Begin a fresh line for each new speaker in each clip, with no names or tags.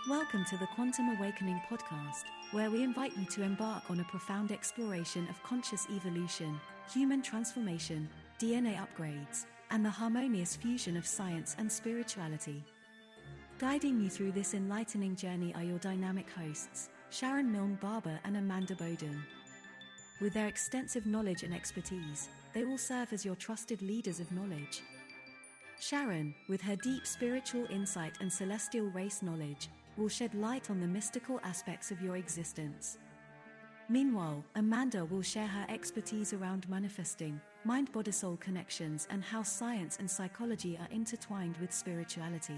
Welcome to the Quantum Awakening podcast, where we invite you to embark on a profound exploration of conscious evolution, human transformation, DNA upgrades, and the harmonious fusion of science and spirituality. Guiding you through this enlightening journey are your dynamic hosts, Sharon Milne-Barber and Amanda Bowden. With their extensive knowledge and expertise, they will serve as your trusted leaders of knowledge. Sharon, with her deep spiritual insight and celestial race knowledge, will shed light on the mystical aspects of your existence. Meanwhile, Amanda will share her expertise around manifesting, mind-body-soul connections, and how science and psychology are intertwined with spirituality.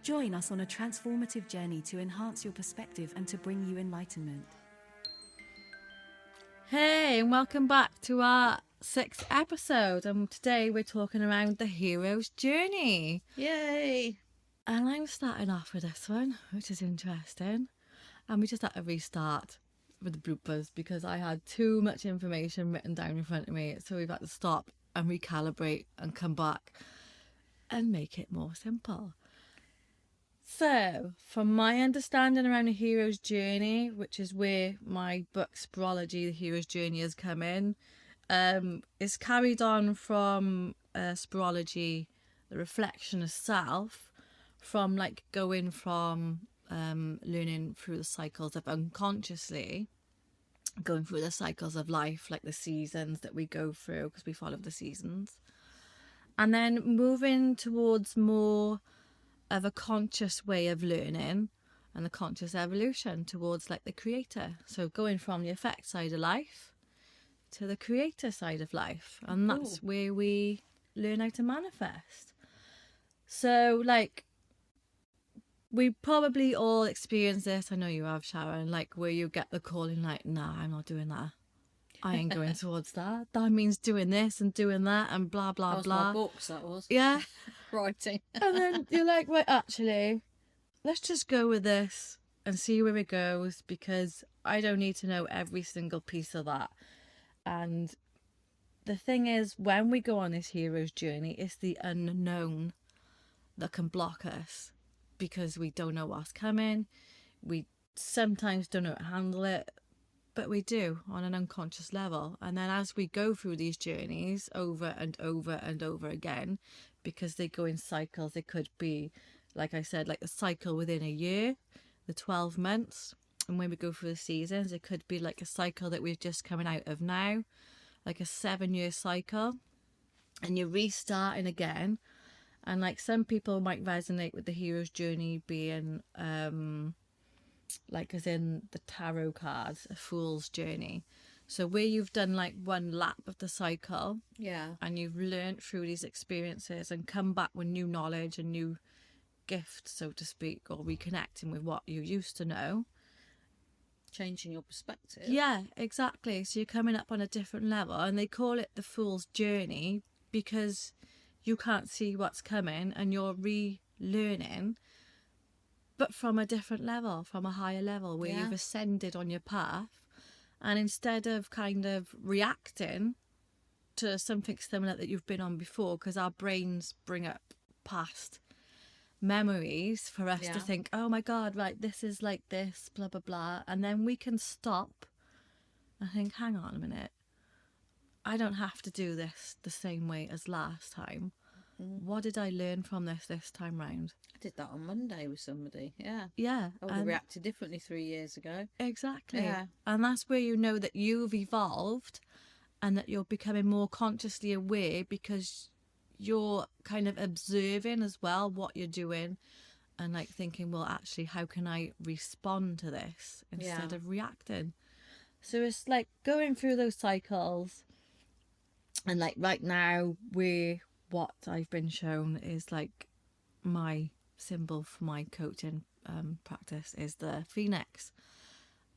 Join us on a transformative journey to enhance your perspective and to bring you enlightenment.
Hey, and welcome back to our 6th episode. And today we're talking around the hero's journey.
Yay!
And I'm starting off with this one, which is interesting. And we just had to restart with the bloopers because I had too much information written down in front of me. So we've had to stop and recalibrate and come back and make it more simple. So, from my understanding around the hero's journey, which is where my book Spirology, The Hero's Journey, has come in, it's carried on from Spirology, The Reflection of Self, from like going from learning through the cycles of unconsciously, going through the cycles of life, like the seasons that we go through because we follow the seasons, and then moving towards more of a conscious way of learning and the conscious evolution towards like the creator. So going from the effect side of life to the creator side of life, and that's where we learn how to manifest. So like we probably all experience this, I know you have, Sharon, like where you get the calling like, nah, I'm not doing that, I ain't going towards that, that means doing this and doing that and blah blah
That was
blah.
my books, that was.
Yeah.
Writing.
And then you're like, right, actually, let's just go with this and see where it goes, because I don't need to know every single piece of that. And the thing is, when we go on this hero's journey, it's the unknown that can block us because we don't know what's coming. We sometimes don't know how to handle it, but we do on an unconscious level. And then as we go through these journeys over and over and over again, because they go in cycles, it could be, like I said, like the cycle within a year, the 12 months. And when we go through the seasons, it could be like a cycle that we're just coming out of now, like a 7-year cycle. And you're restarting again. And like some people might resonate with the hero's journey being like as in the tarot cards, a fool's journey. So where you've done like one lap of the cycle,
Yeah.
and you've learnt through these experiences and come back with new knowledge and new gifts, so to speak, or reconnecting with what you used to know.
Changing your perspective.
Yeah, exactly. So you're coming up on a different level, and they call it the fool's journey because you can't see what's coming and you're relearning, but from a different level, from a higher level where you've ascended on your path. And instead of kind of reacting to something similar that you've been on before, because our brains bring up past memories for us to think, oh my God, right, this is like this, blah, blah, blah. And then we can stop and think, hang on a minute, I don't have to do this the same way as last time. What did I learn from this time round?
I did that on Monday with somebody. Yeah.
Yeah.
I would have reacted differently 3 years ago.
Exactly.
Yeah.
And that's where you know that you've evolved and that you're becoming more consciously aware, because you're kind of observing as well what you're doing and like thinking, well, actually, how can I respond to this instead of reacting? So it's like going through those cycles. And like right now, what I've been shown is like my symbol for my coaching practice is the phoenix.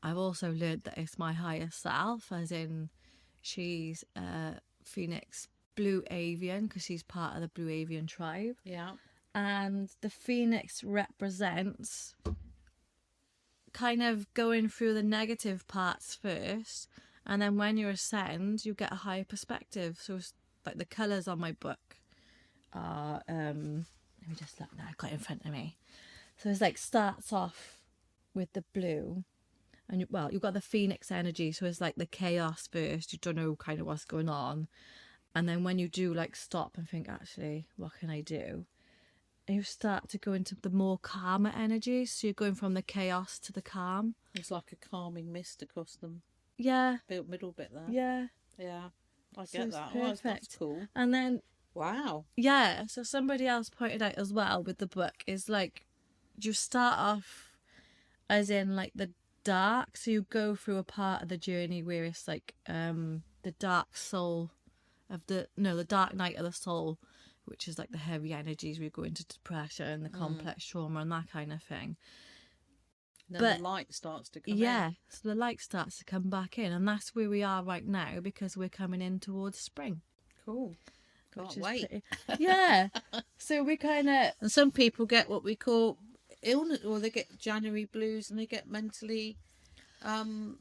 I've also learned that it's my higher self, as in she's a phoenix blue avian, because she's part of the blue avian tribe.
Yeah.
And the phoenix represents kind of going through the negative parts first, and then when you ascend, you get a higher perspective. So it's like the colours on my book are let me just look now, I've got it in front of me. So it's like starts off with the blue, and you've got the phoenix energy, so it's like the chaos first. You don't know kind of what's going on, and then when you do like stop and think, actually, what can I do? And you start to go into the more calmer energy. So you're going from the chaos to the calm.
It's like a calming mist across them.
Yeah.
Middle bit there.
Yeah.
Yeah. I
So
get
it's
that. Oh, that's
perfect.
cool.
And then,
Wow.
yeah, so somebody else pointed out as well with the book is like, you start off as in like the dark. So you go through a part of the journey where it's like the dark soul of the dark night of the soul, which is like the heavy energies. We go into depression and the complex trauma and that kind of thing.
Then the light starts to come in.
Yeah, so the light starts to come back in, and that's where we are right now because we're coming in towards spring.
Cool. Can't wait.
Yeah. So we kind of...
And some people get what we call illness, or they get January blues, and they get mental, they call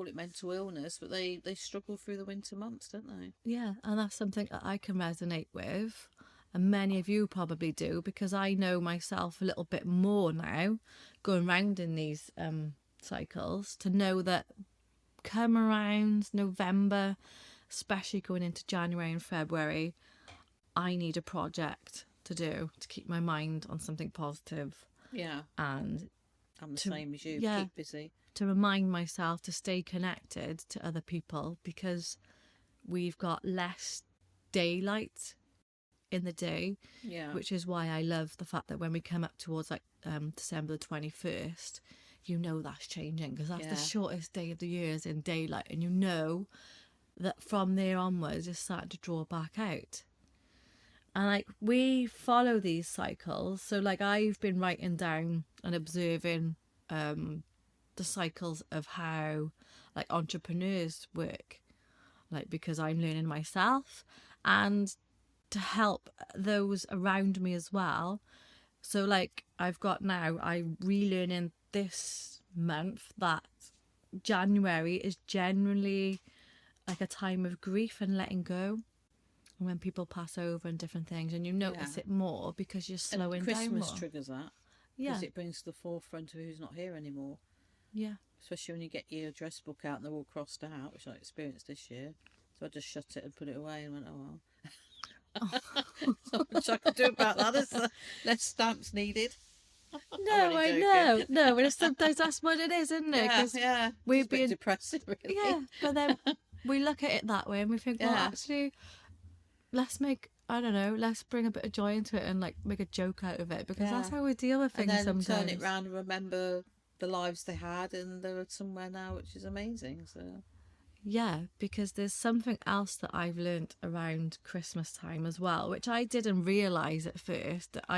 it mental illness, but they struggle through the winter months, don't they?
Yeah, and that's something that I can resonate with, and many of you probably do, because I know myself a little bit more now, going round in these cycles, to know that come around November, especially going into January and February, I need a project to do to keep my mind on something positive.
Yeah.
And
I'm the same as you.
yeah,
Keep busy.
to remind myself to stay connected to other people, because we've got less daylight in the day.
Yeah.
Which is why I love the fact that when we come up towards like December the 21st, that's changing, because that's the shortest day of the year is in daylight, and that from there onwards it's starting to draw back out. And like we follow these cycles, so like I've been writing down and observing the cycles of how like entrepreneurs work, like because I'm learning myself and to help those around me as well. So like I'm relearning this month that January is generally like a time of grief and letting go, and when people pass over and different things, and you notice it more because you're slowing down more.
Christmas triggers that.
Yeah.
Because it brings to the forefront of who's not here anymore.
Yeah.
Especially when you get your address book out and they're all crossed out, which I experienced this year. So I just shut it and put it away and went, oh well. Not much I can do about that. There's less stamps needed.
No, I know. No, but sometimes that's what it is, isn't it?
Yeah.
We've
It's a bit
been
depressing, really.
Yeah, but then we look at it that way and we think, well, actually, let's bring a bit of joy into it and like make a joke out of it, because that's how we deal with things
and then
sometimes.
turn it round and remember the lives they had, and they're somewhere now, which is amazing. So
yeah, because there's something else that I've learnt around Christmas time as well, which I didn't realise at first. That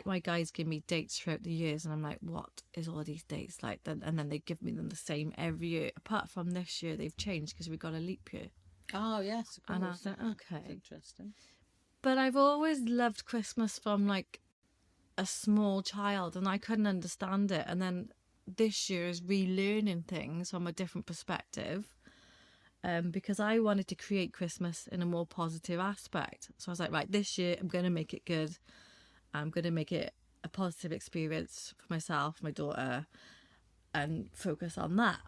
my guys give me dates throughout the years, and I'm like, what is all these dates like? And then they give me them the same every year. Apart from this year, they've changed because we got a leap year.
Oh yes, of course.
And I was like, okay,
that's interesting.
But I've always loved Christmas from like a small child, and I couldn't understand it. And then this year is relearning things from a different perspective, because I wanted to create Christmas in a more positive aspect. So I was like, right, this year I'm going to make it good. I'm going to make it a positive experience for myself, my daughter, and focus on that,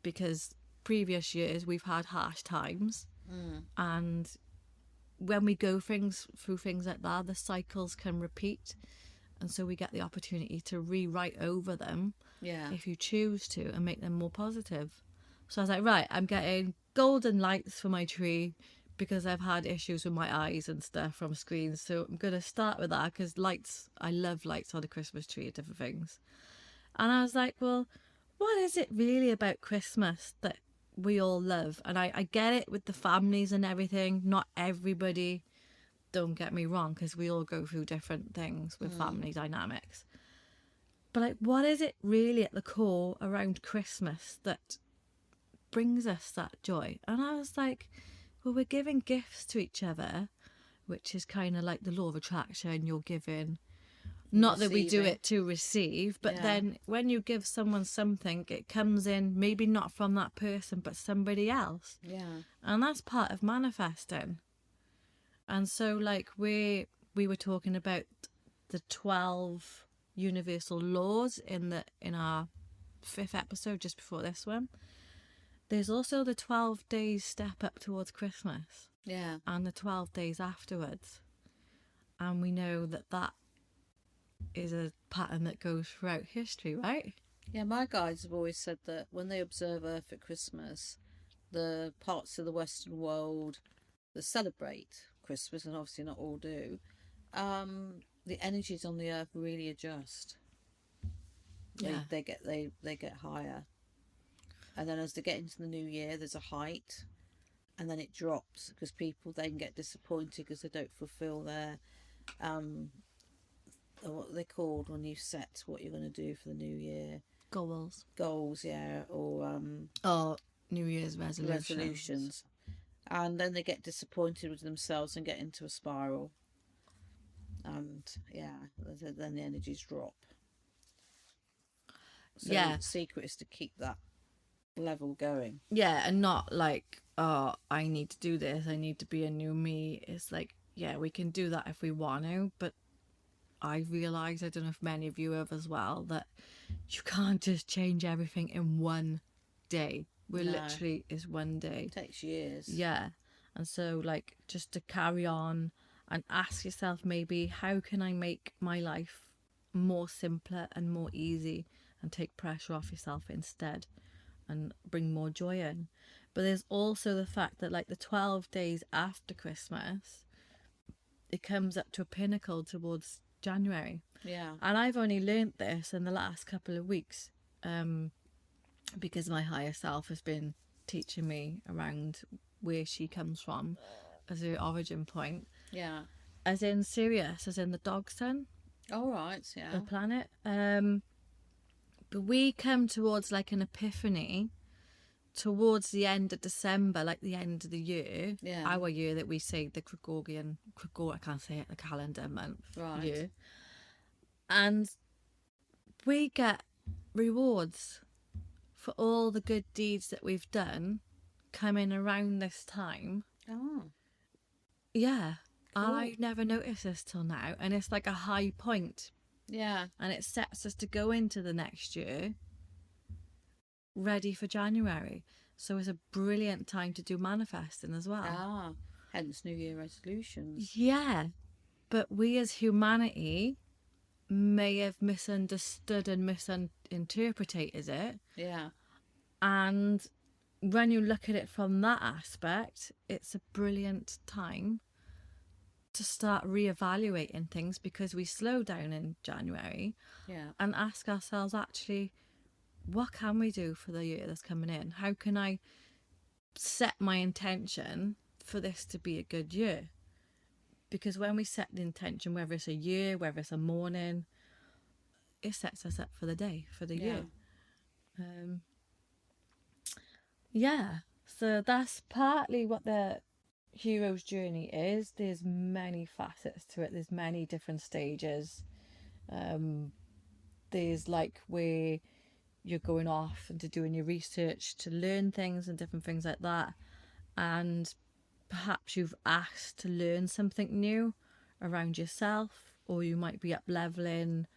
because previous years we've had harsh times, and when we go through things like that, the cycles can repeat, and so we get the opportunity to rewrite over them, if you choose to, and make them more positive. So I was like, right, I'm getting golden lights for my tree because I've had issues with my eyes and stuff from screens, so I'm going to start with that, because I love lights on a Christmas tree and different things. And I was like, well, what is it really about Christmas that we all love? And I get it with the families and everything. Not everybody, don't get me wrong, because we all go through different things with family dynamics. But like, what is it really at the core around Christmas that brings us that joy? And I was like, well, we're giving gifts to each other, which is kind of like the law of attraction. You're giving. Not that we do it to receive, but then when you give someone something, it comes in, maybe not from that person, but somebody else.
Yeah.
And that's part of manifesting. And so like we were talking about the 12 universal laws in our 5th episode just before this one. There's also the 12 days step up towards Christmas.
Yeah.
And the 12 days afterwards. And we know that is a pattern that goes throughout history, right?
Yeah, my guides have always said that when they observe Earth at Christmas, the parts of the Western world that celebrate Christmas, and obviously not all do, the energies on the Earth really adjust.
Yeah.
They get higher. And then as they get into the new year, there's a height, and then it drops because people then get disappointed because they don't fulfill their what are they called when you set what you're going to do for the new year? Goals, yeah, or
New Year's resolutions.
And then they get disappointed with themselves and get into a spiral, and then the energies drop. So the secret is to keep that level going.
Yeah, and not like, oh, I need to do this, I need to be a new me. It's like, yeah, we can do that if we want to, but I realise, I don't know if many of you have as well, that you can't just change everything in one day. Literally is one day.
It takes years.
Yeah. And so, like, just to carry on and ask yourself, maybe, how can I make my life more simpler and more easy, and take pressure off yourself instead and bring more joy in? But there's also the fact that, like, the 12 days after Christmas, it comes up to a pinnacle towards January.
Yeah.
And I've only learnt this in the last couple of weeks, because my higher self has been teaching me around where she comes from as her origin point.
Yeah.
As in Sirius, as in the dog sun.
All right, yeah.
The planet. But we come towards like an epiphany towards the end of December, like the end of the year.
Yeah.
Our year that we say the I can't say it, the calendar month.
Right.
Year. And we get rewards for all the good deeds that we've done coming around this time.
Oh.
Yeah.
Cool.
And I've never noticed this till now. And it's like a high point.
Yeah.
And it sets us to go into the next year ready for January. So it's a brilliant time to do manifesting as well.
Ah. Hence New Year resolutions.
Yeah. But we as humanity may have misunderstood and misinterpreted it.
Yeah.
And when you look at it from that aspect, it's a brilliant time to start reevaluating things, because we slow down in January.
Yeah.
And ask ourselves, actually, what can we do for the year that's coming in? How can I set my intention for this to be a good year? Because when we set the intention, whether it's a year, whether it's a morning, it sets us up for the day, for the year. Yeah, so that's partly what the hero's journey is. There's many facets to it. There's many different stages. There's like where you're going off into doing your research to learn things and different things like that. And perhaps you've asked to learn something new around yourself, or you might be up leveling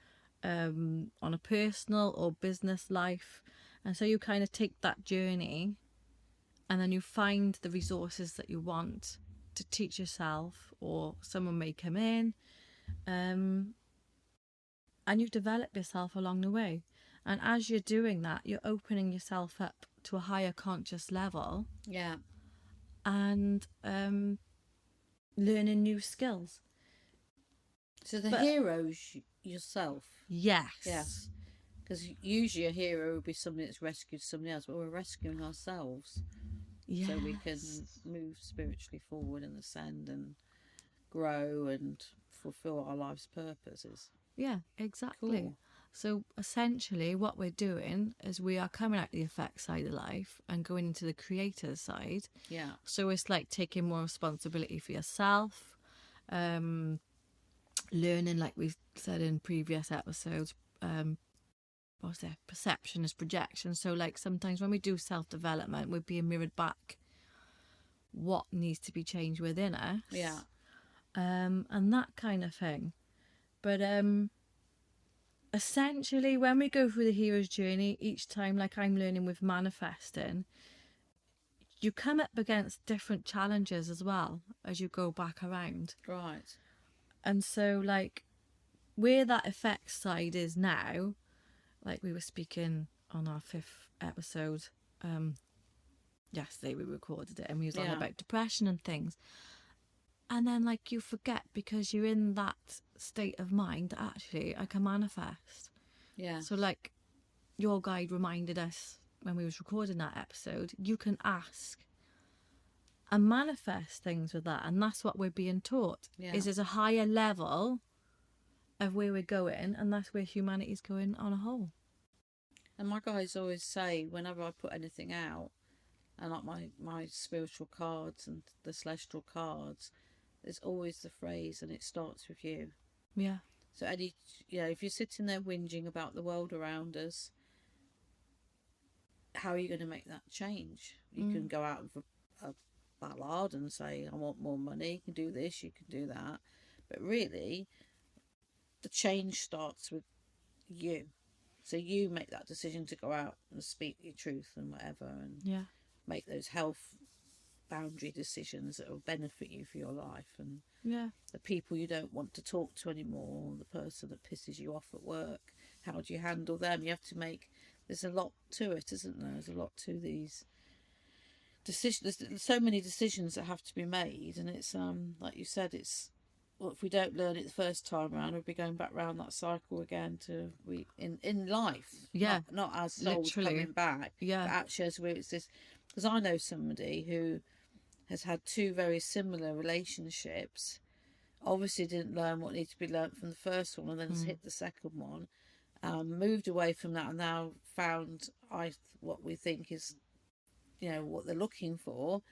on a personal or business life. And so you kind of take that journey, and then you find the resources that you want to teach yourself, or someone may come in, and you develop yourself along the way. And as you're doing that, you're opening yourself up to a higher conscious level.
Yeah.
And learning new skills.
So the hero's yourself.
Yes.
Yes. Because usually a hero would be somebody that's rescued somebody else, but we're rescuing ourselves.
Yes.
So we can move spiritually forward and ascend and grow and fulfill our life's purposes.
Yeah, exactly.
Cool.
So essentially what we're doing is we are coming out the effect side of life and going into the creator side.
Yeah.
So it's like taking more responsibility for yourself, learning, like we said in previous episodes, perception is projection. So like sometimes when we do self-development, we're being mirrored back what needs to be changed within us.
Yeah.
And that kind of thing. But essentially, when we go through the hero's journey, each time, like I'm learning with manifesting, you come up against different challenges as well as you go back around.
Right.
And so, like, where that effects side is now, like we were speaking on our 5th episode, yesterday we recorded it, and we was on about depression and things. And then, like, you forget because you're in that state of mind that actually I can manifest.
Yeah.
So, like, your guide reminded us when we was recording that episode, you can ask and manifest things with that. And that's what we're being taught.
Yeah.
Is there's a higher level of where we're going, and that's where humanity's going on a whole.
And my guys always say, whenever I put anything out, and like my spiritual cards and the celestial cards, there's always the phrase, and it starts with you.
Yeah.
So if you're sitting there whinging about the world around us, how are you going to make that change? You can go out with a ballad and say, I want more money, you can do this, you can do that. But really, the change starts with you. So you make that decision to go out and speak your truth and whatever, and make those health boundary decisions that will benefit you for your life, and the people you don't want to talk to anymore, the person that pisses you off at work, how do you handle them? You have to make, there's a lot to it, isn't there? There's a lot to these decisions. There's so many decisions that have to be made, and it's like you said, it's, well, if we don't learn it the first time around, we'll be going back round that cycle again in life.
Yeah.
Not as souls
Literally.
coming back.
Yeah.
But actually, as it's this, because I know somebody who has had 2 very similar relationships, obviously didn't learn what needed to be learnt from the first one, and then has hit the second one, moved away from that, and now found what we think is, what they're looking for,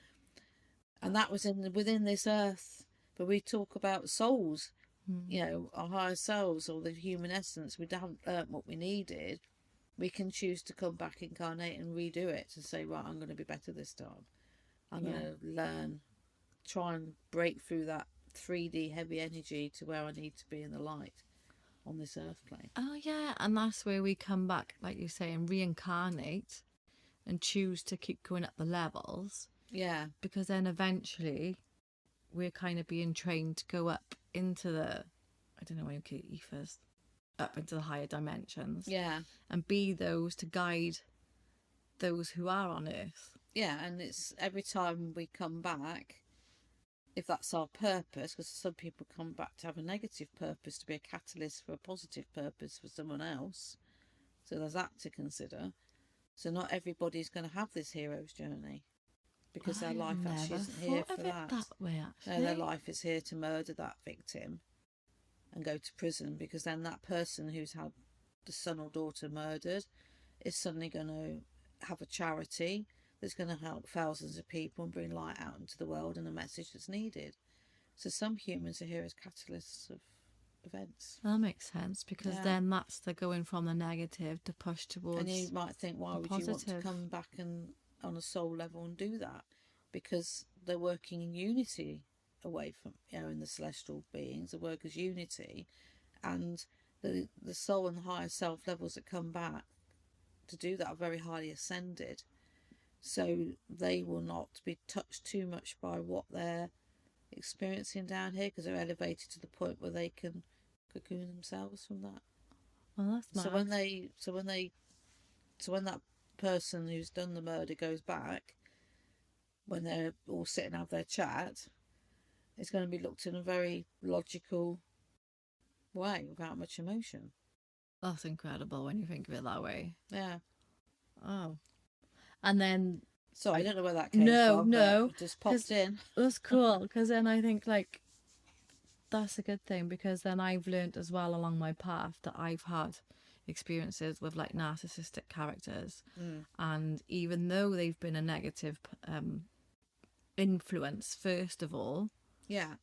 and that was within this earth. But we talk about souls, our higher selves, or the human essence. We haven't learnt what we needed. We can choose to come back, incarnate, and redo it, and say, right, I'm going to be better this time. I'm going to learn, try and break through that 3D heavy energy to where I need to be in the light on this earth plane.
Oh, yeah. And that's where we come back, like you say, and reincarnate and choose to keep going up the levels.
Yeah.
Because then eventually we're kind of being trained to go up into the, I don't know, ethers, up into the higher dimensions.
Yeah.
And be those to guide those who are on earth.
Yeah, and it's every time we come back, if that's our purpose, because some people come back to have a negative purpose, to be a catalyst for a positive purpose for someone else. So there's that to consider. So not everybody's going to have this hero's journey, because their life actually isn't here for that.
Way, actually.
No, their life is here to murder that victim and go to prison, because then that person who's had the son or daughter murdered is suddenly going to have a charity that's going to help thousands of people and bring light out into the world and a message that's needed. So some humans are here as catalysts of events.
That makes sense, because then that's the going from the negative to push towards.
And you might think, why would
positive.
You want to come back and on a soul level and do that? Because they're working in unity away from, in the celestial beings, the work is unity, and the soul and the higher self levels that come back to do that are very highly ascended. So they will not be touched too much by what they're experiencing down here, because they're elevated to the point where they can cocoon themselves from that.
Well, that's mad.
So when that person who's done the murder goes back, when they're all sitting and have their chat, it's going to be looked in a very logical way without much emotion.
That's incredible when you think of it that way.
Yeah.
Oh. And then...
Sorry, I don't know where that came from.
No.
It just popped in.
That's cool, because then I think, like, that's a good thing, because then I've learnt as well along my path that I've had experiences with, like, narcissistic characters. And even though they've been a negative influence, first of all,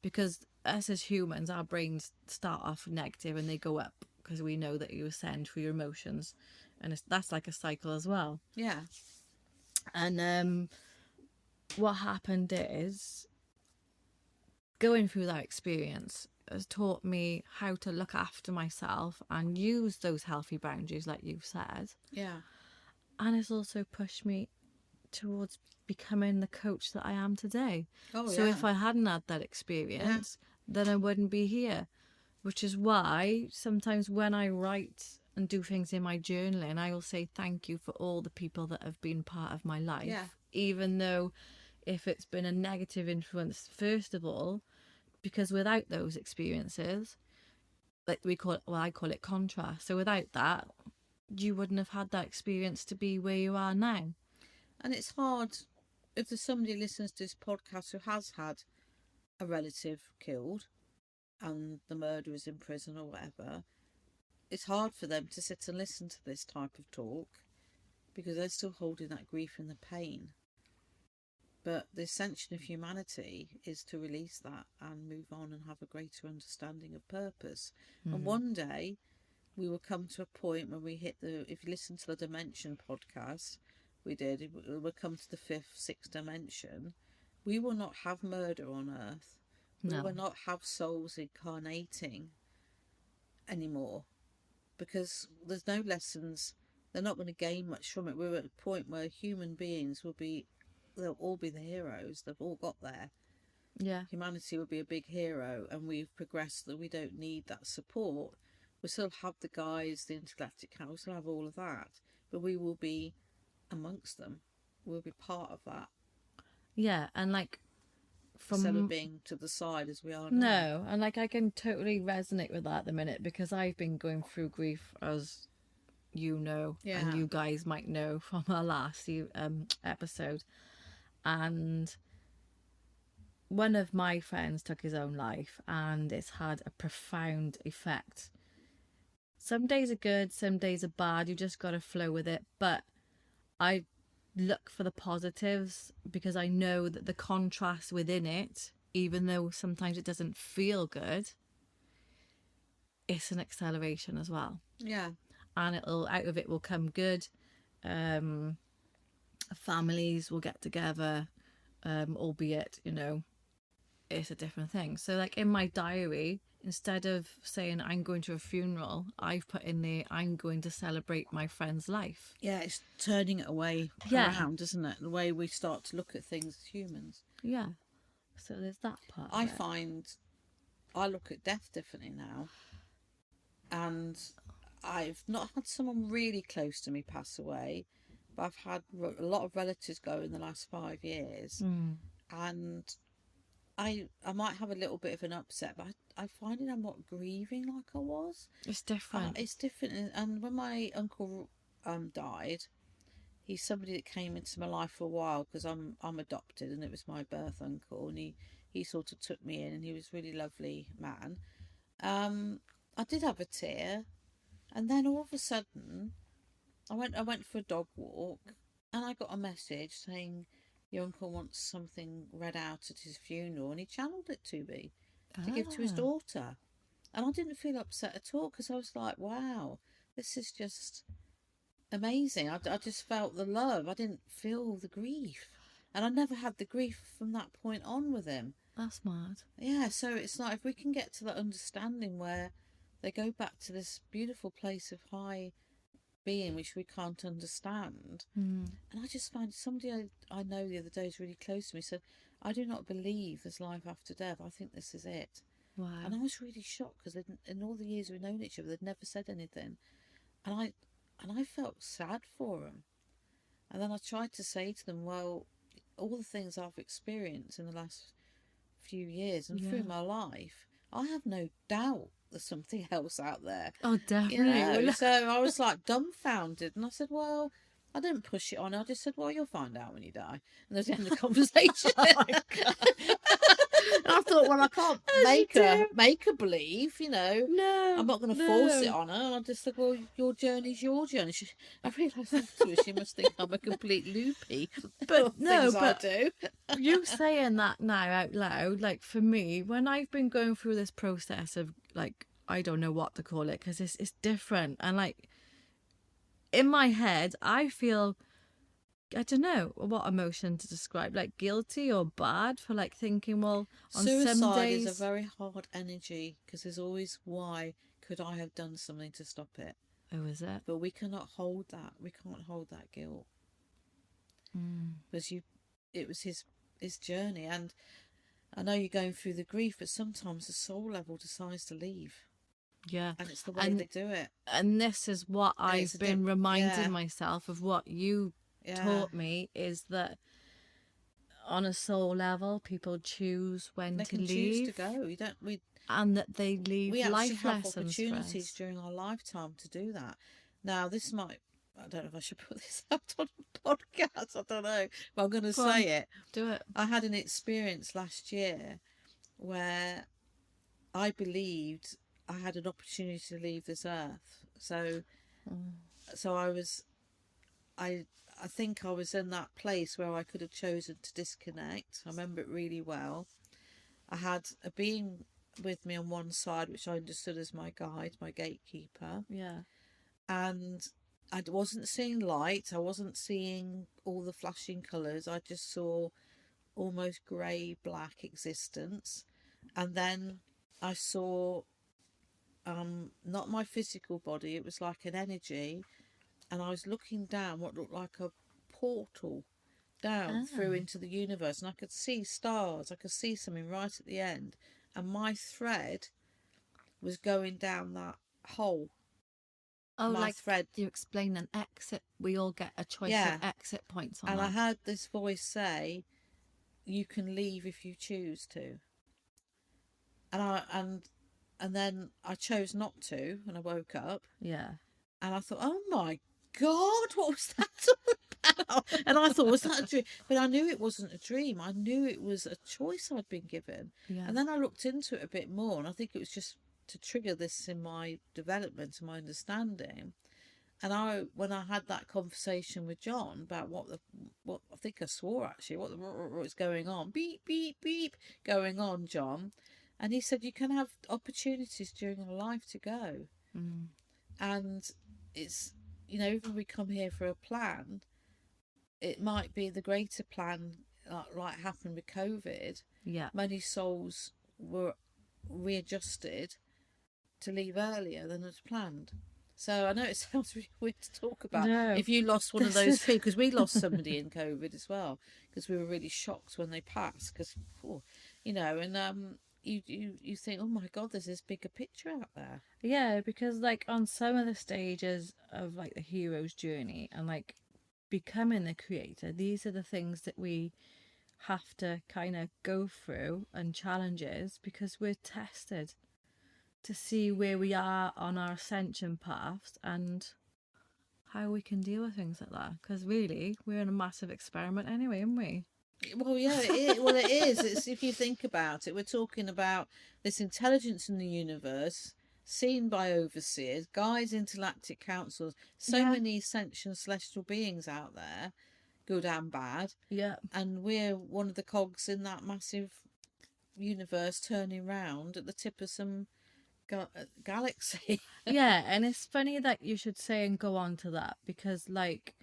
because us as humans, our brains start off negative and they go up, because we know that you ascend through your emotions, and that's like a cycle as well.
Yeah.
And what happened is, going through that experience, has taught me how to look after myself and use those healthy boundaries, like you've said.
Yeah.
And it's also pushed me towards becoming the coach that I am today.
Oh,
So
yeah.
if I hadn't had that experience, then I wouldn't be here. Which is why sometimes when I write and do things in my journaling, I will say thank you for all the people that have been part of my life.
Yeah.
Even though if it's been a negative influence, first of all, because without those experiences, like I call it contrast. So without that, you wouldn't have had that experience to be where you are now.
And it's hard if there's somebody listens to this podcast who has had a relative killed and the murderer is in prison or whatever. It's hard for them to sit and listen to this type of talk because they're still holding that grief and the pain. But the ascension of humanity is to release that and move on and have a greater understanding of purpose. And one day we will come to a point when we hit if you listen to the Dimension podcast we did, we'll come to the 5th, 6th dimension. We will not have murder on Earth. We will not have souls incarnating anymore because there's no lessons. They're not going to gain much from it. We're at a point where human beings they'll all be the heroes. They've all got there.
Yeah.
Humanity will be a big hero, and we've progressed that we don't need that support. We still have the guys, the intergalactic council, we still have all of that, but we will be amongst them. We'll be part of that.
Yeah, and like
instead of being to the side as we are now.
No, and like I can totally resonate with that at the minute because I've been going through grief, as you know, and you guys might know from our last episode. And one of my friends took his own life, and it's had a profound effect. Some days are good, some days are bad. You just got to flow with it. But I look for the positives because I know that the contrast within it, even though sometimes it doesn't feel good, it's an acceleration as well.
Yeah.
And out of it will come good. Families will get together, albeit, it's a different thing. So like in my diary, instead of saying I'm going to a funeral, I've put in there I'm going to celebrate my friend's life.
Yeah, it's turning it away around, isn't it? The way we start to look at things as humans.
Yeah. So there's that part.
I find I look at death differently now. And I've not had someone really close to me pass away, but I've had a lot of relatives go in the last 5 years. And I might have a little bit of an upset, but I find I'm not grieving like I was.
It's different.
It's different. And when my uncle died, he's somebody that came into my life for a while because I'm adopted and it was my birth uncle, and he sort of took me in, and he was a really lovely man. I did have a tear, and then all of a sudden I went for a dog walk, and I got a message saying your uncle wants something read out at his funeral, and he channeled it to me to give to his daughter. And I didn't feel upset at all because I was like, wow, this is just amazing. I just felt the love. I didn't feel the grief, and I never had the grief from that point on with him.
That's mad.
Yeah, so it's like if we can get to that understanding where they go back to this beautiful place of high being which we can't understand. And I just found somebody I know the other day was really close to me said, I do not believe there's life after death. I think this is it.
Wow.
And I was really shocked because in all the years we've known each other, they'd never said anything. And I felt sad for them. And then I tried to say to them, well, all the things I've experienced in the last few years and through my life, I have no doubt there's something else out there.
Oh, definitely.
So I was like dumbfounded, and I said, well, I didn't push it on. I just said, well, you'll find out when you die. And there's the end of the conversation. Oh my God. And I thought, well, I can't make her believe,
No,
I'm not going to force it on her. And I just said, well, your journey's your journey. I realised afterwards she must think I'm a complete loopy.
But no, but
I do.
You saying that now out loud, like for me, when I've been going through this process of like, I don't know what to call it because it's different. And like in my head, I feel I don't know what emotion to describe, like guilty or bad for like thinking, well, on some
Suicide
days.
is a very hard energy because there's always, why could I have done something to stop it?
Oh, is it?
But we cannot hold that. We can't hold that guilt because it was his journey, and I know you're going through the grief, but sometimes the soul level decides to leave,
Yeah.
and it's the way they do it.
And this is what
And
I've been reminding
yeah.
myself of, what you taught me, is that on a soul level, people choose when
they
to
can
leave.
choose to go.
And that they leave
we
life
actually have
lessons
opportunities
for us.
during our lifetime to do that. Now, this might, I don't know if I should put this out on a podcast, I don't know, but I'm going to say it.
Do it.
I had an experience last year where I believed I had an opportunity to leave this earth. So I think I was in that place where I could have chosen to disconnect. I remember it really well. I had a being with me on one side, which I understood as my guide, my gatekeeper.
Yeah.
And I wasn't seeing light. I wasn't seeing all the flashing colours. I just saw almost grey, black existence. And then I saw not my physical body. It was like an energy. And I was looking down what looked like a portal down through into the universe, and I could see stars. I could see something right at the end, and my thread was going down that hole.
Oh,
my
like
thread.
You explain an exit. We all get a choice of exit points on
and
that.
I had this voice say, "You can leave if you choose to." And then I chose not to, and I woke up.
Yeah.
And I thought, oh my God, what was that all about? And I thought, was that a dream? But I knew it wasn't a dream. I knew it was a choice I'd been given.
Yeah.
And then I looked into it a bit more, and I think it was just to trigger this in my development and my understanding. And when I had that conversation with John about what I think I swore actually, what was going on, beep, beep, beep, going on, John. And he said, you can have opportunities during your life to go. And it's, even we come here for a plan, it might be the greater plan, like happened with COVID.
Yeah.
Many souls were readjusted to leave earlier than had planned. So I know it sounds really weird to talk about.
No,
if you lost one of those two, because we lost somebody in COVID as well, because we were really shocked when they passed, because, and you think, oh my God, there's this bigger picture out there.
Yeah, because like on some of the stages of like the hero's journey and like becoming the creator, these are the things that we have to kind of go through and challenges, because we're tested to see where we are on our ascension paths and how we can deal with things like that. Because really, we're in a massive experiment anyway, aren't we?
Well, yeah, it is. It's, if you think about it, we're talking about this intelligence in the universe, seen by overseers, guides, intergalactic councils, many ascension celestial beings out there, good and bad.
Yeah.
And we're one of the cogs in that massive universe turning round at the tip of some galaxy.
Yeah, and it's funny that you should say and go on to that, because like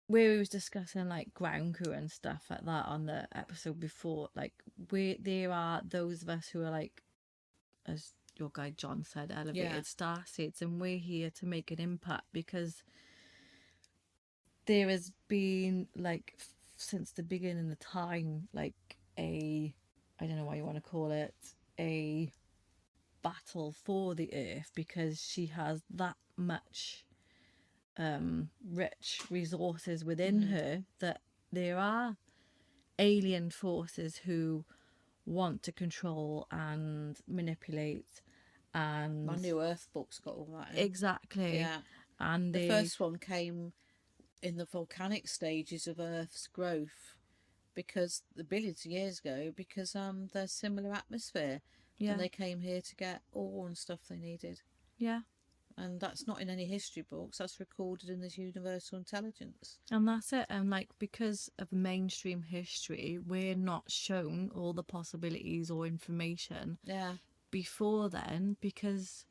where we was discussing like ground crew and stuff like that on the episode before, like there are those of us who are like, as your guy John said, elevated starseeds, and we're here to make an impact, because there has been like since the beginning of time, like I don't know what you want to call it, a battle for the earth, because she has that much rich resources within her, that there are alien forces who want to control and manipulate. And
my new Earth book's got all that in.
Exactly.
Yeah.
And
the first one came in the volcanic stages of Earth's growth, because the billions of years ago, because there's similar atmosphere. And they came here to get ore and stuff they needed.
Yeah.
And that's not in any history books. That's recorded in this universal intelligence.
And that's it. And like, because of mainstream history, we're not shown all the possibilities or information before then, because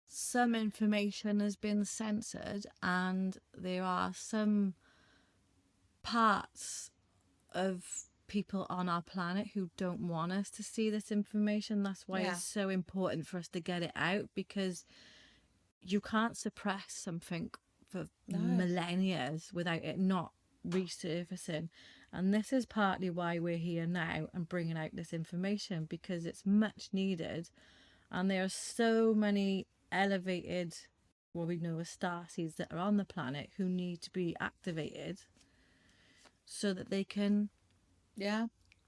some information has been censored, and there are some parts of people on our planet who don't want us to see this information. That's why
Yeah.
it's so important for us to get it out, because you can't suppress something for
No.
millennia without it not resurfacing. And this is partly why we're here now and bringing out this information, because it's much needed. And there are so many elevated, what we know as starseeds, that are on the planet who need to be activated so that they can
Yeah.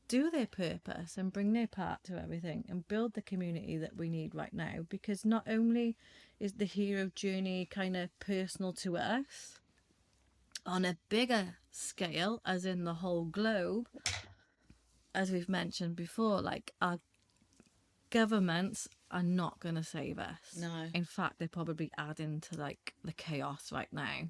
do their purpose and bring their part to everything and build the community that we need right now. Because not only is the hero journey kind of personal to us, on a bigger scale, as in the whole globe, as we've mentioned before, like, our governments are not going to save us.
No.
In fact, they're probably adding to like the chaos right now.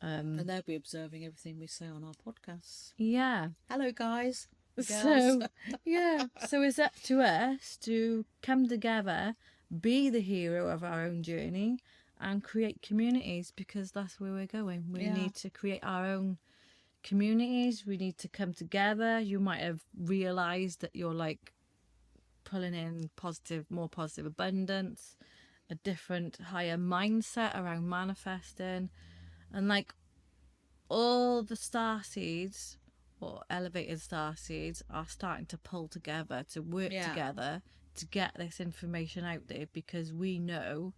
And they'll be observing everything we say on our podcasts.
Yeah.
Hello, guys.
So, yeah. So it's up to us to come together, be the hero of our own journey, and create communities, because that's where we're going. We
Yeah.
need to create our own communities. We need to come together. You might have realised that you're like pulling in more positive abundance, a different, higher mindset around manifesting, and like all the star seeds or elevated star seeds are starting to pull together, to work together to get this information out there, because we know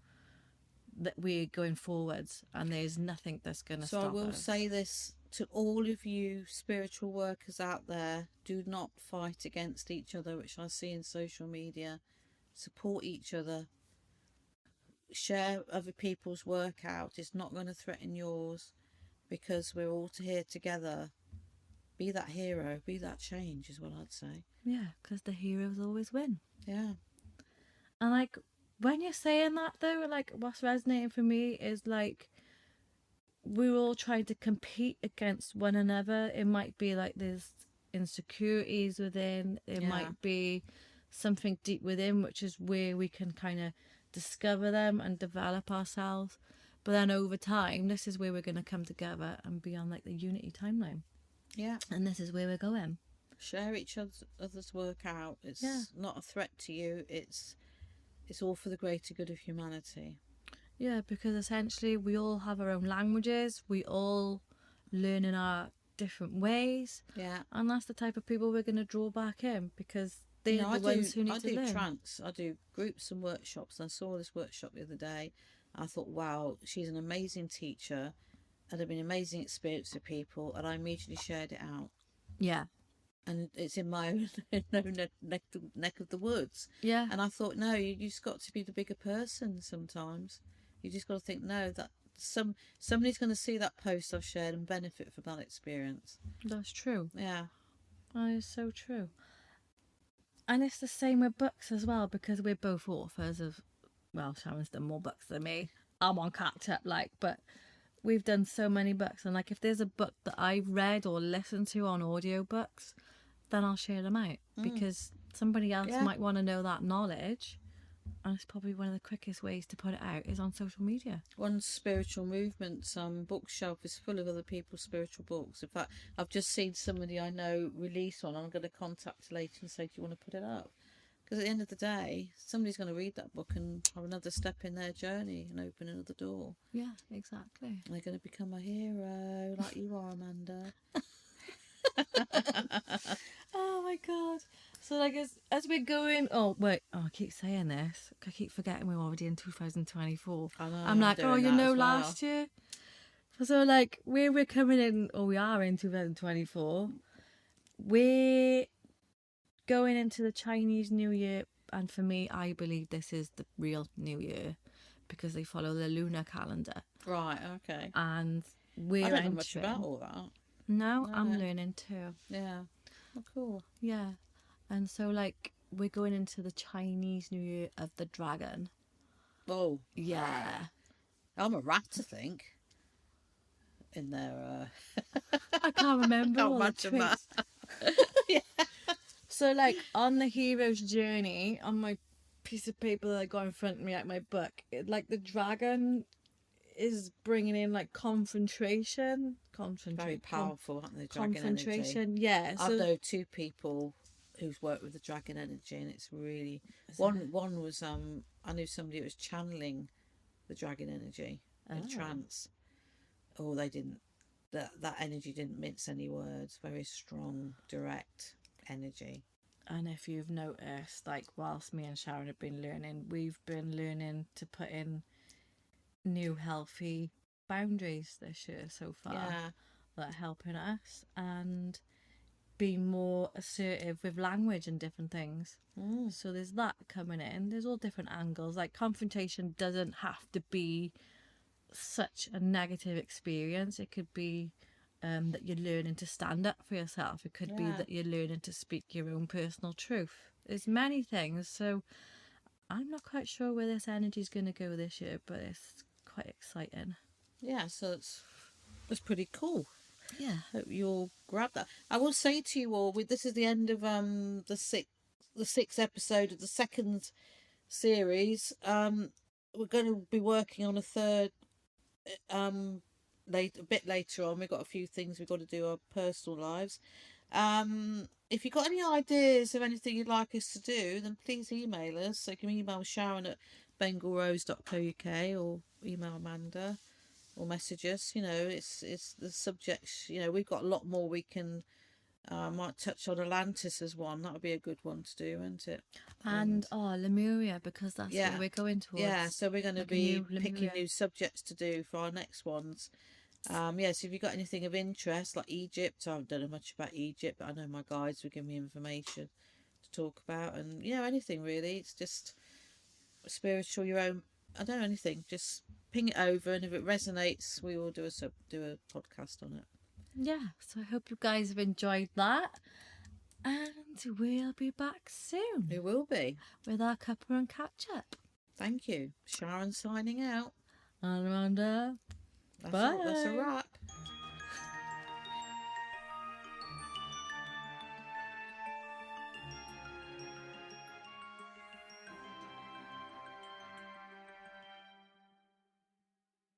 that we're going forwards and there's nothing that's going to stop us.
So I will say this to all of you spiritual workers out there: do not fight against each other, which I see in social media. Support each other. Share other people's work out. It's not going to threaten yours, because we're all here together. Be that hero, be that change, is what I'd say.
Yeah, because the heroes always win.
Yeah.
And like, when you're saying that though, like, what's resonating for me is like, we're all trying to compete against one another. It might be like there's insecurities within, it might be something deep within, which is where we can kind of discover them and develop ourselves. But then over time, this is where we're going to come together and be on like the unity timeline.
Yeah.
And this is where we're going.
Share each other's work out. It's not a threat to you. It's all for the greater good of humanity.
Yeah, because essentially we all have our own languages. We all learn in our different ways.
Yeah.
And that's the type of people we're going to draw back in, because they're the ones who need to learn.
I do trance. I do groups and workshops. I saw this workshop the other day. I thought, wow, she's an amazing teacher. Had been an amazing experience with people, and I immediately shared it out.
Yeah.
And it's in my own neck of the woods.
Yeah.
And I thought, no, you just got to be the bigger person sometimes. You just got to think, no, that somebody's going to see that post I've shared and benefit from that experience.
That's true.
Yeah.
That is so true. And it's the same with books as well, because we're both authors of, well, Sharon's done more books than me. I'm on catch up, like, but we've done so many books. And like, if there's a book that I've read or listened to on audiobooks, then I'll share them out, because somebody else might want to know that knowledge. And it's probably one of the quickest ways to put it out is on social media.
One spiritual movement bookshelf is full of other people's spiritual books. In fact, I've just seen somebody I know release one. I'm going to contact her later and say, do you want to put it up? Because at the end of the day, somebody's going to read that book and have another step in their journey and open another door.
Yeah, exactly.
And they're going to become a hero like you are, Amanda.
Oh my god. So like, as we're going, I keep saying this, I keep forgetting we're already in 2024.
I know,
I'm like,
doing that as well.
last year. So like, where we're coming in, or we are in 2024, we're going into the Chinese New Year, and for me, I believe this is the real New Year, because they follow the lunar calendar.
Right, okay.
And we're
I don't know much about all that.
No, I'm learning too.
Yeah. Oh, cool.
Yeah. And so, like, we're going into the Chinese New Year of the Dragon.
Oh.
Yeah.
I'm a rat, I think. In there.
I can't remember all the
imagine that.
tricks. Yeah. So, like, on the hero's journey, on my piece of paper that I got in front of me, like my book, like, the dragon is bringing in like concentration.
Very powerful, aren't they? Dragon energy.
Concentration, yeah.
I
So
know two people who's worked with the dragon energy, and it's really one was I knew somebody who was channeling the dragon energy in trance. Oh, they didn't. That energy didn't mince any words. Very strong, direct energy.
and if you've noticed, like whilst me and Sharon have been learning, we've been learning to put in new healthy boundaries this year so far
Yeah.
that are helping us and be more assertive with language and different things. So there's that coming in. There's all different angles. Like confrontation doesn't have to be such a negative experience. It could be that you're learning to stand up for yourself. It could be
Yeah.
that you're learning to speak your own personal truth. There's many things. So I'm not quite sure where this energy is going to go this year, but it's quite exciting.
Yeah, so it's pretty cool.
Yeah.
Hope you'll grab that. I will say to you all, this is the end of the sixth episode of the second series. We're going to be working on a third a bit later on. We've got a few things we've got to do our personal lives. If you've got any ideas of anything you'd like us to do, then please email us. So you can email Sharon at bengalrose.co.uk or email Amanda or message us. You know, it's the subjects. You know, we've got a lot more we can. Might touch on Atlantis as one. That would be a good one to do, won't it?
And Lemuria, because that's
Yeah.
what we're going towards.
Yeah, so we're going to
like a
be
new
picking
Lemuria.
new subjects to do for our next ones. Yes, if you've got anything of interest, like Egypt, I don't know much about Egypt, but I know my guides will give me information to talk about, and you know, anything really. It's just spiritual, your own. I don't know anything. Just ping it over, and if it resonates, we will do a podcast on it.
Yeah, so I hope you guys have enjoyed that. And we'll be back soon
It will be.
with our cuppa and catch up.
Thank you, Sharon. Signing out.
And Amanda,
That's a wrap.